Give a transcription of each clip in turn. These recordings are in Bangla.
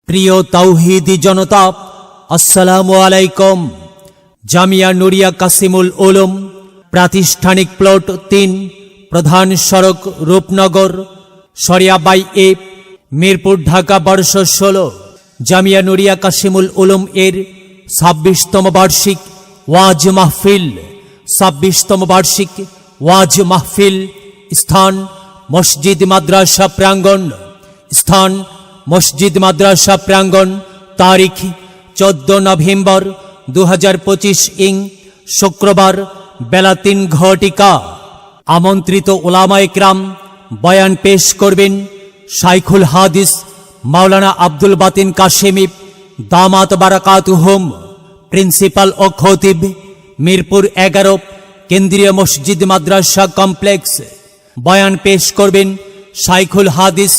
প্রিয় তাওহীদি জনতা, আসসালামু আলাইকুম। জামিয়া নুরিয়া কাসিমুল উলুম, প্রাতিষ্ঠানিক প্লট ৩, প্রধান সড়ক, রূপনগর, সরিয়াবাই এ, মিরপুর, ঢাকা, বর্ষ 16। জামিয়া নুরিয়া কাসিমুল উলুম এর ২৬তম বার্ষিক ওয়াজ মাহফিল। ২৬তম বার্ষিক ওয়াজ মাহফিল। স্থান মসজিদ মাদ্রাসা প্রাঙ্গণ। স্থান মসজিদ মাদ্রাসা প্রাঙ্গণ। তারিখ 14 নভেম্বর 2025 ইং শুক্রবার, বেলা 3 ঘটিকা। আমন্ত্রিত ওলামায়ে কেরাম বয়ান পেশ করবেন শাইখুল হাদিস মাওলানা আব্দুল বাতিন কাশেমি দামাত বারাকাতুহুম, প্রিন্সিপাল ও খতিব, মিরপুর 11 কেন্দ্রীয় মসজিদ মাদ্রাসা কমপ্লেক্স। বয়ান পেশ করবেন শাইখুল হাদিস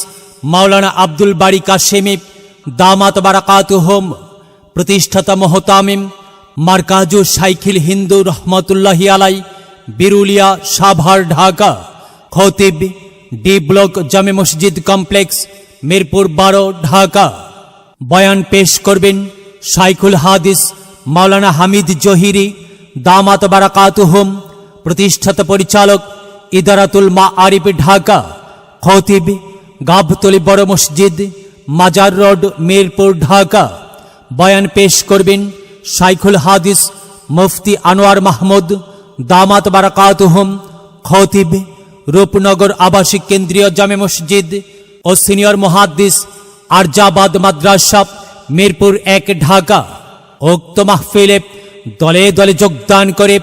মাওলানা আব্দুল বারি কাশেমি দামাত বারাকাতুহুম, প্রতিষ্ঠাতা মোহতামিম মারকাজু শাইখিল হিন্দু রহমতুল্লাহি আলাই, বিরুলিয়া, সাভার, ঢাকা। খতিব ডি ব্লক জামে মসজিদ কমপ্লেক্স, মিরপুর 12, ঢাকা। বয়ান পেশ করবেন শাইখুল হাদিস মাওলানা হামিদ জহিরি দামাত বারাকাতুহুম, প্রতিষ্ঠাতা পরিচালক ইদারাতুল মাআরিফ, ঢাকা। খতিব গাবতলী বড় মসজিদ, মাজার রোড, মিরপুর, ঢাকা। বয়ান পেশ করবেন শাইখুল হাদিস মুফতি আনোয়ার মাহমুদ দামাত বারাকাতুহুম, খতিব রূপনগর আবাসিক কেন্দ্রীয় জামে মসজিদ ও সিনিয়র মুহাদ্দিস আরজাবাদ মাদ্রাসা, মিরপুর 1, ঢাকা। উক্ত মাহফিলে দলে দলে যোগদান করে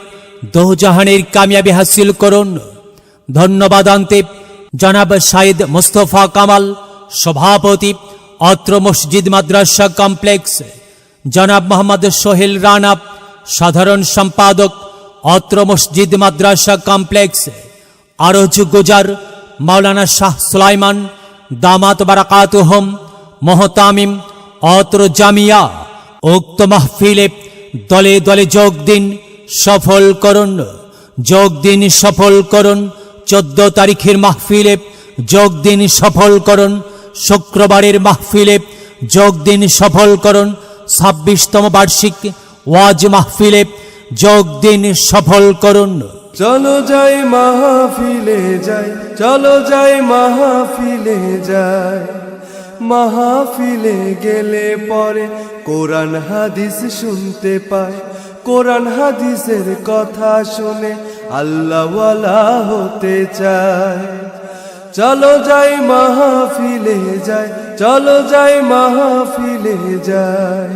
দোজাহানের কামিয়াবি হাসিল করুন। ধন্যবাদ আনতে জনাব সাইদ মুস্তফা কামাল, সভাপতি, অত্র মসজিদ মাদ্রাসা কমপ্লেক্স। জনাব মোহাম্মদ সোহেল রানা, সাধারণ সম্পাদক, অত্র মসজিদ মাদ্রাসা কমপ্লেক্স। আরজ গুজার মাওলানা শাহ সুলাইমান দামাত বারাকাতুহুম, মোহতামিম, অত্র জামিয়া। উক্ত মাহফিলে দলে দলে যোগ দিন, সফল করুন। যোগ দিন, সফল করুন। 14 তারিখের মাহফিলে যোগ দিন, সফল করুন। শুক্রবারের মাহফিলে যোগ দিন, সফল করুন। 26তম বার্ষিক ওয়াজ মাহফিলে যোগ দিন, সফল করুন। চলো যাই মাহফিলে যাই, চলো যাই মাহফিলে যাই। মাহফিলে গেলে পরে কোরআন হাদিস শুনতে পায়, কোরআন হাদিসের কথা শুনে আল্লাহওয়ালা হতে চায়। চলো যাই মাহফিলে যাই, চলো যাই মাহফিলে যাই।